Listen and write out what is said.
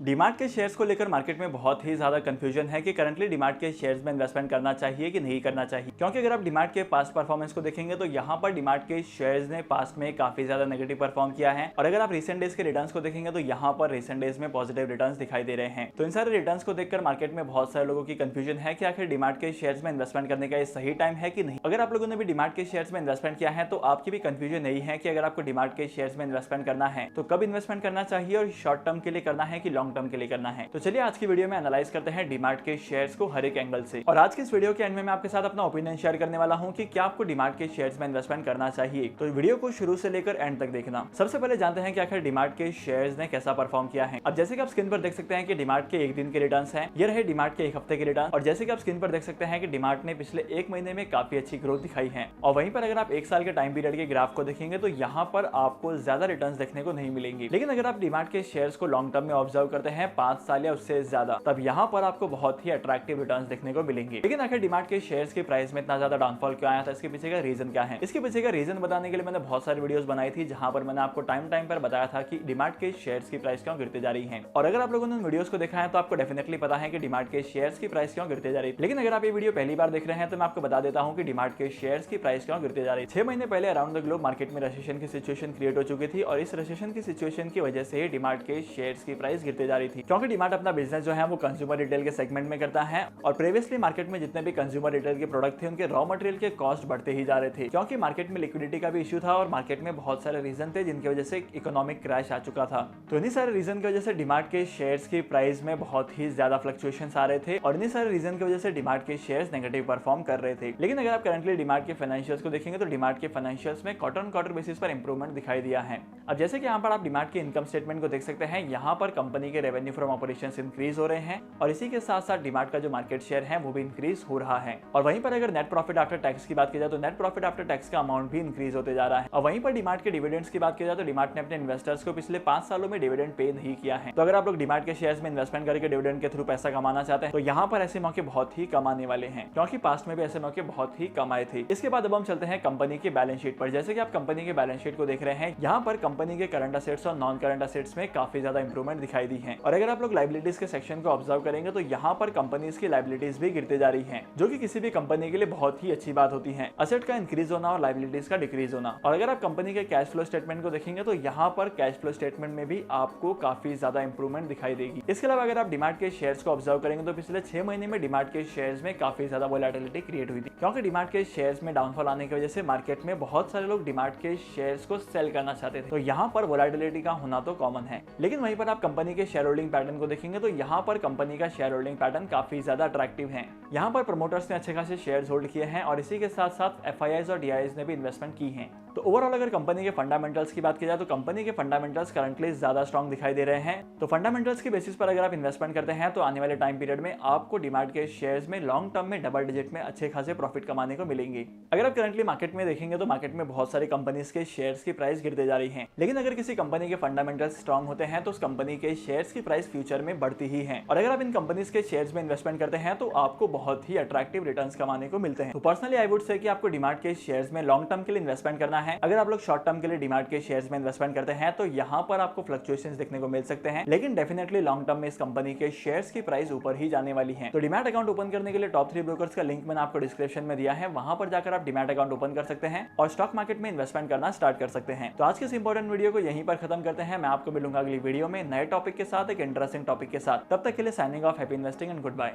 डीमार्ट के शेयर्स को लेकर मार्केट में बहुत ही ज्यादा कंफ्यूजन है कि करंटली डीमार्ट के शेयर्स में इन्वेस्टमेंट करना चाहिए कि नहीं करना चाहिए, क्योंकि अगर आप डीमार्ट के पास्ट परफॉर्मेंस को देखेंगे तो यहाँ पर डीमार्ट के शेयर्स ने पास्ट में काफी ज्यादा नेगेटिव परफॉर्म किया है। और अगर आप रिसेंट डेज के रिटर्न्स को देखेंगे तो यहाँ पर रिसेंट डेज में पॉजिटिव रिटर्न्स दिखाई दे रहे हैं। तो इन सारे रिटर्न्स को देखकर मार्केट में बहुत सारे लोगों की कंफ्यूजन है कि आखिर डीमार्ट के शेयर्स में इन्वेस्टमेंट करने का ये सही टाइम है कि नहीं। अगर आप लोगों ने भी डीमार्ट के शेयर्स में इन्वेस्टमेंट किया है तो आपकी भी कंफ्यूजन नहीं है कि अगर आपको डीमार्ट के शेयर्स में इन्वेस्टमेंट करना है तो कब इन्वेस्टमेंट करना चाहिए और शॉर्ट टर्म के लिए करना है कि लॉन्ग टर्म के लिए करना है। तो चलिए आज की वीडियो में एनालाइज करते हैं डीमार्ट के शेयर्स को हर एक एंगल से। और आज के इस वीडियो के एंड में मैं आपके साथ अपना ओपिनियन शेयर करने वाला हूं कि क्या आपको डीमार्ट के शेयर्स में इन्वेस्टमेंट करना चाहिए। तो वीडियो को शुरू से लेकर एंड तक देखना। सबसे पहले जानते हैं कि आखिर डीमार्ट के शेयर्स ने कैसा परफॉर्म किया है। अब जैसे कि आप स्क्रीन पर देख सकते हैं कि डीमार्ट के एक दिन के रिटर्न्स हैं, ये रहे डीमार्ट के एक हफ्ते के रिटर्न। और जैसे कि आप स्क्रीन पर देख सकते हैं कि डीमार्ट ने पिछले एक महीने में काफी अच्छी ग्रोथ दिखाई है। और वहीं पर अगर आप एक साल के टाइम पीरियड के ग्राफ को देखेंगे तो यहाँ पर आपको ज्यादा रिटर्न्स देखने को नहीं मिलेंगे। लेकिन अगर आप डीमार्ट के शेयर्स को लॉन्ग टर्म में ऑब्जर्व करते हैं 5 साल या उससे ज्यादा, तब यहाँ पर आपको बहुत ही अट्रैक्टिव रिटर्न्स देखने को मिलेंगे। लेकिन आखिर डीमार्ट के शेयर्स के प्राइस में इतना ज्यादा डाउनफॉल क्यों आया था, इसके पीछे का रीजन क्या है। इसके पीछे का रीजन बताने के लिए मैंने बहुत सारी वीडियोस बनाई थी जहां पर मैंने आपको टाइम पर बताया था कि डीमार्ट के शेयर्स की प्राइस क्यों गिरते जा रही है। और अगर आप लोगों ने वीडियोस को देखा है तो आपको डेफिनेटली पता है कि डीमार्ट के शेयर्स की प्राइस क्यों गिरते जा रही है। लेकिन अगर आप ये वीडियो पहली बार देख रहे हैं तो मैं आपको बता देता हूँ कि डीमार्ट के शेयर्स की प्राइस क्यों गिरते जा रही है। 6 महीने पहले अराउंड द ग्लोब मार्केट में रेसेशन की सिचुएशन क्रिएट हो चुकी थी और इस रेसेशन की सिचुएशन की वजह से ही डीमार्ट के शेयर्स की प्राइस गिरते जा रही थी, क्योंकि डीमार्ट अपना बिजनेस जो है वो कंज्यूमर रिटेल के सेगमेंट में करता है। और प्रीवियसली मार्केट में जितने भी कंज्यूमर रिटेल के प्रोडक्ट थे उनके रॉ मटेरियल के कॉस्ट बढ़ते ही जा रहे थे, क्योंकि मार्केट में लिक्विडिटी का भी इश्यू था और मार्केट में बहुत सारे रीजन थे जिनकी वजह से इकोनॉमिक क्रैश आ चुका था। तो इन्हीं सारे रीजन की वजह से डीमार्ट के शेयर्स की प्राइस में बहुत ही ज्यादा फ्लक्चुएशंस आ रहे थे और इन्हीं सारे रीजन की वजह से डीमार्ट के शेयर्स नेगेटिव परफॉर्म कर रहे थे। लेकिन अगर आप करंटली डीमार्ट के फाइनेंशियल्स को देखेंगे तो डीमार्ट के फाइनेंशियल्स में क्वार्टर ऑन क्वार्टर बेसिस पर इंप्रूवमेंट दिखाई दिया है। अब जैसे कि यहाँ पर आप डीमार्ट के इनकम स्टेटमेंट को देख सकते हैं, यहाँ पर कंपनी के रेवेन्यू फ्रॉम ऑपरेशंस इंक्रीज हो रहे हैं और इसी के साथ साथ डीमार्ट का जो मार्केट शेयर है वो भी इंक्रीज हो रहा है। और वहीं पर अगर नेट प्रॉफिट आफ्टर टैक्स की बात की जाए तो नेट प्रॉफिट आफ्टर टैक्स का अमाउंट भी इंक्रीज होते जा रहा है। और वहीं पर डीमार्ट के डिविडेंड्स की बात की जाए तो डीमार्ट ने अपने इन्वेस्टर्स को पिछले 5 सालों में डिविडेंड पे नहीं किया है। तो अगर आप लोग डीमार्ट के शेयर्स में इन्वेस्टमेंट करके डिविडेंड के थ्रू पैसा कमाना चाहते हैं तो यहाँ पर ऐसे मौके बहुत ही कम आने वाले हैं, क्योंकि पास्ट में भी ऐसे मौके बहुत ही कम आए थे। इसके बाद अब हम चलते हैं कंपनी की बैलेंस शीट पर। जैसे कि आप कंपनी के बैलेंस शीट को देख रहे हैं, यहाँ पर कंपनी के करंट असेट्स और नॉन करंट असेट्स में काफी ज्यादा इंप्रूवमेंट दिखाई दी है। और अगर आप लोग लाइबिलिटीज के सेक्शन को ऑब्जर्व करेंगे तो यहाँ पर कंपनीज की लाइबिलिटीज भी गिरते जा रही है, जो कि किसी भी कंपनी के लिए बहुत ही अच्छी बात होती है। असेट का इंक्रीज होना और लाइबिलिटीज का डिक्रीज होना। और अगर आप कंपनी के कैश फ्लो स्टेटमेंट को देखेंगे तो यहाँ पर कैश फ्लो स्टेटमेंट में भी आपको काफी ज्यादा इंप्रूवमेंट दिखाई देगी। इसके अलावा अगर आप डीमार्ट के शेयर्स को ऑब्जर्व करेंगे तो पिछले 6 महीने में डीमार्ट के शेयर्स में काफी ज्यादा वोलेटिलिटी क्रिएट हुई थी, क्योंकि डीमार्ट के शेयर्स में डाउनफॉल आने की वजह से मार्केट में बहुत सारे लोग डीमार्ट के शेयर्स को सेल करना चाहते थे। तो यहाँ पर वोलेटिलिटी का होना तो कॉमन है। लेकिन वहीं पर आप कंपनी के शेयर होल्डिंग पैटर्न को देखेंगे तो यहाँ पर कंपनी का शेयर होल्डिंग पैटर्न काफी ज्यादा अट्रैक्टिव है। यहाँ पर प्रमोटर्स ने अच्छे खासे शेयर्स होल्ड किए हैं और इसी के साथ साथ एफआईआईज और डीआईज ने भी इन्वेस्टमेंट की है। तो ओवरऑल अगर कंपनी के फंडामेंटल्स की बात की जाए तो कंपनी के फंडामेंटल्स करंटली ज्यादा स्ट्रांग दिखाई दे रहे हैं। तो फंडामेंटल्स की बेसिस पर अगर आप इन्वेस्टमेंट करते हैं तो आने वाले टाइम पीरियड में आपको डीमार्ट के शेयर्स में लॉन्ग टर्म में डबल डिजिट में अच्छे खासे प्रॉफिट कमाने को मिलेंगे। अगर आप करंटली मार्केट में देखेंगे तो मार्केट में बहुत सारी कंपनीज के शेयर्स की प्राइस गिरते जा रही है। लेकिन अगर किसी कंपनी के फंडामेंटल्स स्ट्रांग होते हैं तो उस कंपनी के शेयर्स की प्राइस फ्यूचर में बढ़ती ही है। और अगर आप इन कंपनीज के शेयर्स में इन्वेस्टमेंट करते हैं तो आपको बहुत ही अट्रैक्टिव रिटर्न्स कमाने को मिलते हैं। तो पर्सनली आई वुड से कि आपको डीमार्ट के शेयर्स में लॉन्ग टर्म के लिए इन्वेस्टमेंट करना है। अगर आप लोग शॉर्ट टर्म के लिए डीमार्ट के शेयर्स में इन्वेस्टमेंट करते हैं तो यहाँ पर आपको फ्लक्चुएशंस देखने को मिल सकते हैं, लेकिन डेफिनेटली लॉन्ग टर्म में इस कंपनी के शेयर्स की प्राइस ऊपर ही जाने वाली है। तो डीमैट अकाउंट ओपन करने के लिए टॉप 3 ब्रोकर्स का लिंक मैंने आपको डिस्क्रिप्शन में दिया है, वहां पर जाकर आप डीमैट अकाउंट ओपन कर सकते हैं और स्टॉक मार्केट में इन्वेस्टमेंट करना स्टार्ट कर सकते हैं। तो आज के इस इंपॉर्टेंट वीडियो को यहीं पर खत्म करते हैं। मैं आपको मिलूंगा अगली वीडियो में नए टॉपिक के साथ, एक इंटरेस्टिंग टॉपिक के साथ। तब तक के लिए signing off, happy investing and good bye.